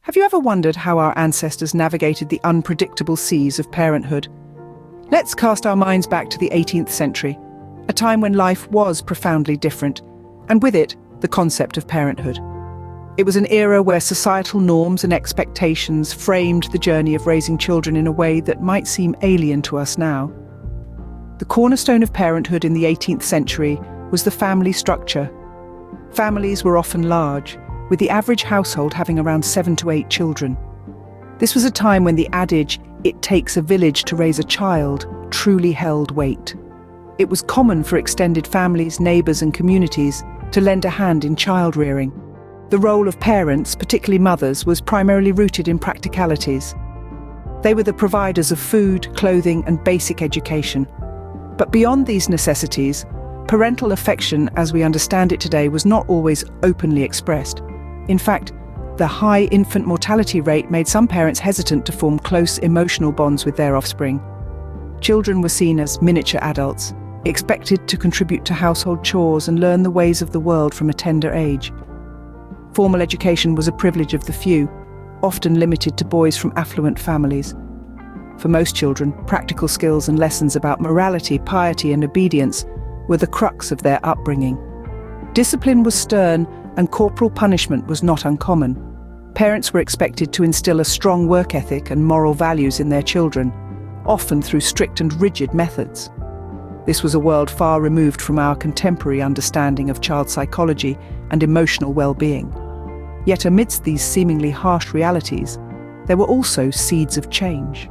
Have you ever wondered how our ancestors navigated the unpredictable seas of parenthood? Let's cast our minds back to the 18th century, a time when life was profoundly different, and with it, the concept of parenthood. It was an era where societal norms and expectations framed the journey of raising children in a way that might seem alien to us now. The cornerstone of parenthood in the 18th century was the family structure. Families were often large, with the average household having around 7 to 8 children. This was a time when the adage, "it takes a village to raise a child," truly held weight. It was common for extended families, neighbours and communities to lend a hand in child rearing. The role of parents, particularly mothers, was primarily rooted in practicalities. They were the providers of food, clothing and basic education. But beyond these necessities, parental affection as we understand it today was not always openly expressed. In fact, the high infant mortality rate made some parents hesitant to form close emotional bonds with their offspring. Children were seen as miniature adults, expected to contribute to household chores and learn the ways of the world from a tender age. Formal education was a privilege of the few, often limited to boys from affluent families. For most children, practical skills and lessons about morality, piety and obedience were the crux of their upbringing. Discipline was stern and corporal punishment was not uncommon. Parents were expected to instill a strong work ethic and moral values in their children, often through strict and rigid methods. This was a world far removed from our contemporary understanding of child psychology and emotional well-being. Yet amidst these seemingly harsh realities, there were also seeds of change.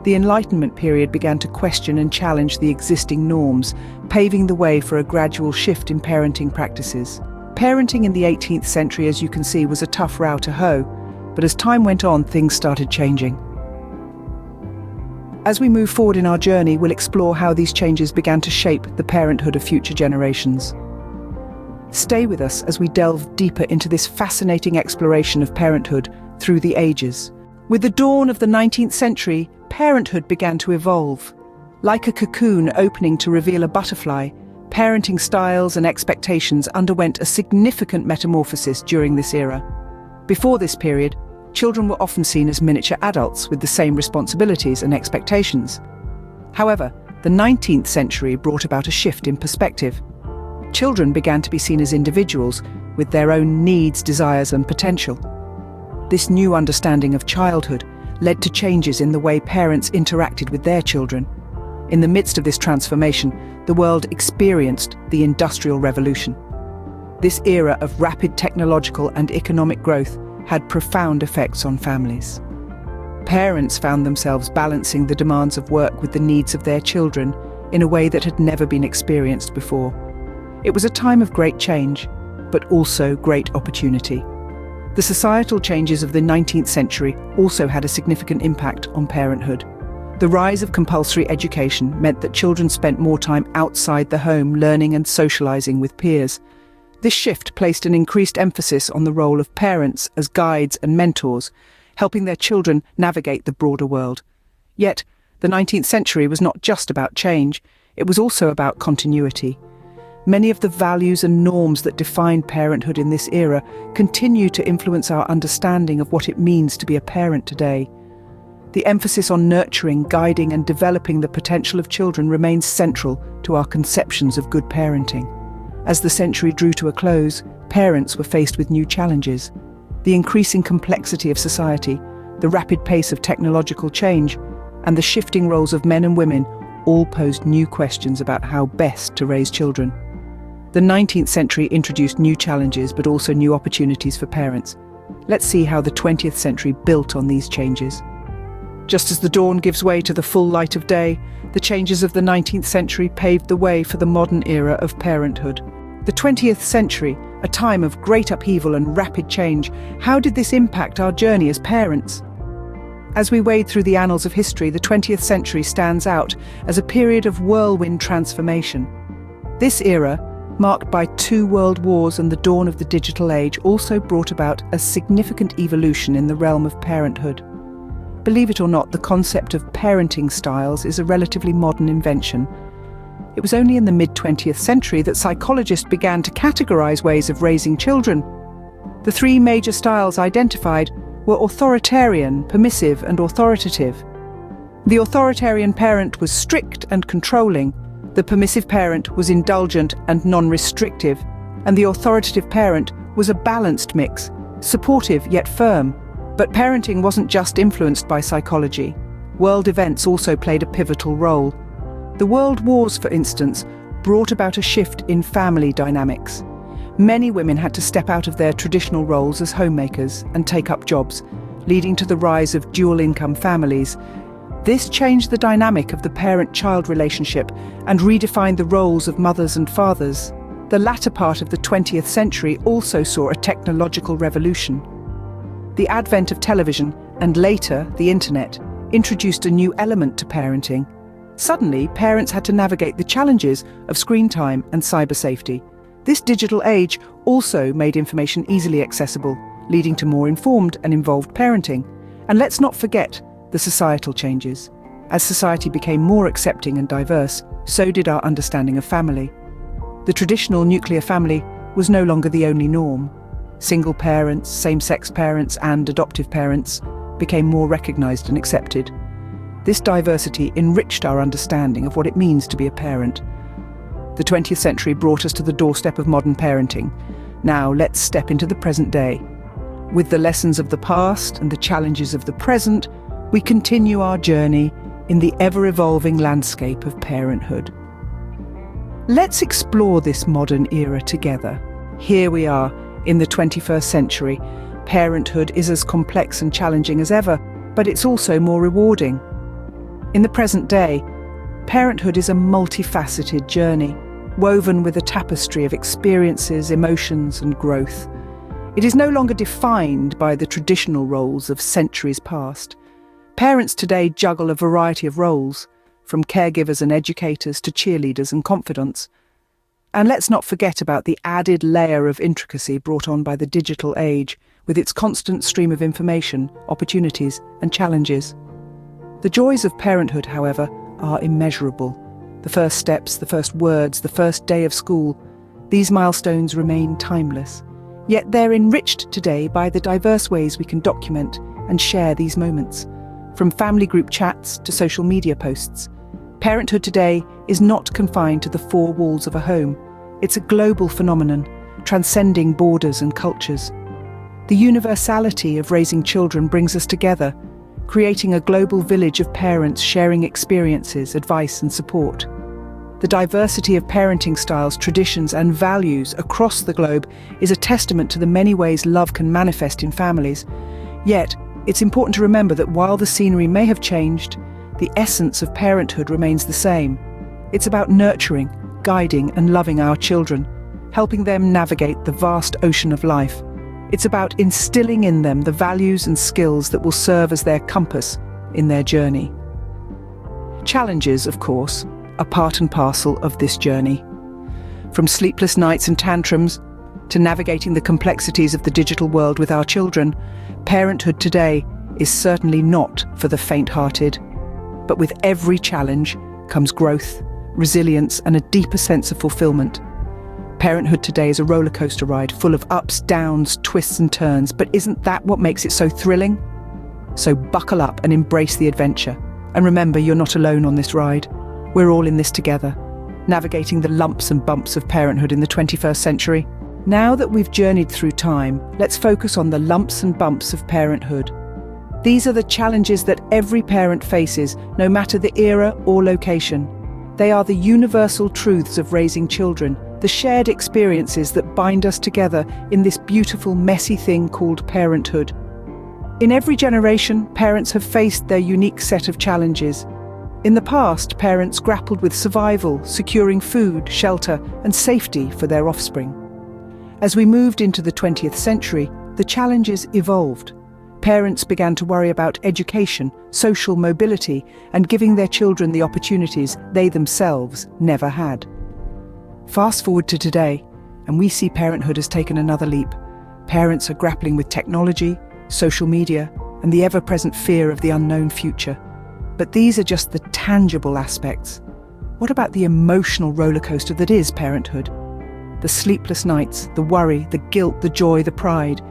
The Enlightenment period began to question and challenge the existing norms, paving the way for a gradual shift in parenting practices. Parenting in the 18th century, as you can see, was a tough row to hoe, but as time went on, things started changing. As we move forward in our journey, we'll explore how these changes began to shape the parenthood of future generations. Stay with us as we delve deeper into this fascinating exploration of parenthood through the ages. With the dawn of the 19th century, parenthood began to evolve. Like a cocoon opening to reveal a butterfly, parenting styles and expectations underwent a significant metamorphosis during this era. Before this period, children were often seen as miniature adults with the same responsibilities and expectations. However, the 19th century brought about a shift in perspective. Children began to be seen as individuals with their own needs, desires and potential. This new understanding of childhood led to changes in the way parents interacted with their children. In the midst of this transformation, the world experienced the Industrial Revolution. This era of rapid technological and economic growth had profound effects on families. Parents found themselves balancing the demands of work with the needs of their children in a way that had never been experienced before. It was a time of great change, but also great opportunity. The societal changes of the 19th century also had a significant impact on parenthood. The rise of compulsory education meant that children spent more time outside the home learning and socializing with peers. This shift placed an increased emphasis on the role of parents as guides and mentors, helping their children navigate the broader world. Yet, the 19th century was not just about change, it was also about continuity. Many of the values and norms that defined parenthood in this era continue to influence our understanding of what it means to be a parent today. The emphasis on nurturing, guiding and developing the potential of children remains central to our conceptions of good parenting. As the century drew to a close, parents were faced with new challenges. The increasing complexity of society, the rapid pace of technological change, and the shifting roles of men and women all posed new questions about how best to raise children. The 19th century introduced new challenges but also new opportunities for parents. Let's see how the 20th century built on these changes. Just as the dawn gives way to the full light of day, the changes of the 19th century paved the way for the modern era of parenthood. The 20th century, a time of great upheaval and rapid change, how did this impact our journey as parents? As we wade through the annals of history, the 20th century stands out as a period of whirlwind transformation. This era, marked by 2 world wars and the dawn of the digital age, also brought about a significant evolution in the realm of parenthood. Believe it or not, the concept of parenting styles is a relatively modern invention. It was only in the mid-20th century that psychologists began to categorize ways of raising children. The 3 major styles identified were authoritarian, permissive, and authoritative. The authoritarian parent was strict and controlling, the permissive parent was indulgent and non-restrictive, and the authoritative parent was a balanced mix, supportive yet firm. But parenting wasn't just influenced by psychology. World events also played a pivotal role. The World Wars, for instance, brought about a shift in family dynamics. Many women had to step out of their traditional roles as homemakers and take up jobs, leading to the rise of dual-income families. This changed the dynamic of the parent-child relationship and redefined the roles of mothers and fathers. The latter part of the 20th century also saw a technological revolution. The advent of television, and later the internet, introduced a new element to parenting. Suddenly, parents had to navigate the challenges of screen time and cyber safety. This digital age also made information easily accessible, leading to more informed and involved parenting. And let's not forget the societal changes. As society became more accepting and diverse, so did our understanding of family. The traditional nuclear family was no longer the only norm. Single parents, same-sex parents, and adoptive parents became more recognized and accepted. This diversity enriched our understanding of what it means to be a parent. The 20th century brought us to the doorstep of modern parenting. Now let's step into the present day. With the lessons of the past and the challenges of the present, we continue our journey in the ever-evolving landscape of parenthood. Let's explore this modern era together. Here we are in the 21st century. Parenthood is as complex and challenging as ever, but it's also more rewarding. In the present day, parenthood is a multifaceted journey, woven with a tapestry of experiences, emotions, and growth. It is no longer defined by the traditional roles of centuries past. Parents today juggle a variety of roles, from caregivers and educators to cheerleaders and confidants. And let's not forget about the added layer of intricacy brought on by the digital age, with its constant stream of information, opportunities, and challenges. The joys of parenthood, however, are immeasurable. The first steps, the first words, the first day of school, these milestones remain timeless. Yet they're enriched today by the diverse ways we can document and share these moments. From family group chats to social media posts, parenthood today is not confined to the four walls of a home. It's a global phenomenon, transcending borders and cultures. The universality of raising children brings us together, creating a global village of parents sharing experiences, advice, and support. The diversity of parenting styles, traditions, and values across the globe is a testament to the many ways love can manifest in families. Yet, it's important to remember that while the scenery may have changed, the essence of parenthood remains the same. It's about nurturing, guiding, and loving our children, helping them navigate the vast ocean of life. It's about instilling in them the values and skills that will serve as their compass in their journey. Challenges, of course, are part and parcel of this journey. From sleepless nights and tantrums to navigating the complexities of the digital world with our children, parenthood today is certainly not for the faint-hearted. But with every challenge comes growth, resilience, and a deeper sense of fulfillment. Parenthood today is a rollercoaster ride full of ups, downs, twists and turns, but isn't that what makes it so thrilling? So buckle up and embrace the adventure. And remember, you're not alone on this ride. We're all in this together, navigating the lumps and bumps of parenthood in the 21st century. Now that we've journeyed through time, let's focus on the lumps and bumps of parenthood. These are the challenges that every parent faces, no matter the era or location. They are the universal truths of raising children, the shared experiences that bind us together in this beautiful, messy thing called parenthood. In every generation, parents have faced their unique set of challenges. In the past, parents grappled with survival, securing food, shelter, and safety for their offspring. As we moved into the 20th century, the challenges evolved. Parents began to worry about education, social mobility, and giving their children the opportunities they themselves never had. Fast forward to today, and we see parenthood has taken another leap. Parents are grappling with technology, social media, and the ever-present fear of the unknown future. But these are just the tangible aspects. What about the emotional rollercoaster that is parenthood? The sleepless nights, the worry, the guilt, the joy, the pride.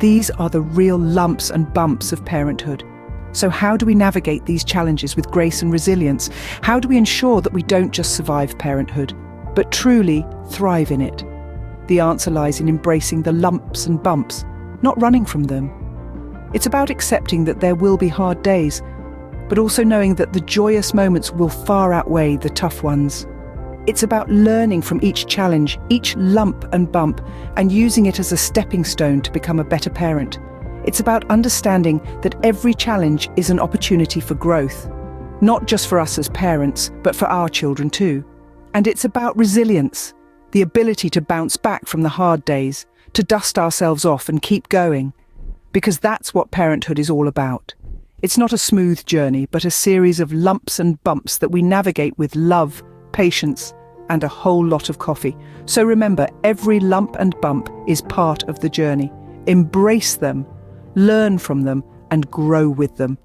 These are the real lumps and bumps of parenthood. So how do we navigate these challenges with grace and resilience? How do we ensure that we don't just survive parenthood, but truly thrive in it? The answer lies in embracing the lumps and bumps, not running from them. It's about accepting that there will be hard days, but also knowing that the joyous moments will far outweigh the tough ones. It's about learning from each challenge, each lump and bump, and using it as a stepping stone to become a better parent. It's about understanding that every challenge is an opportunity for growth, not just for us as parents, but for our children too. And it's about resilience, the ability to bounce back from the hard days, to dust ourselves off and keep going. Because that's what parenthood is all about. It's not a smooth journey, but a series of lumps and bumps that we navigate with love, patience, and a whole lot of coffee. So remember, every lump and bump is part of the journey. Embrace them, learn from them, and grow with them.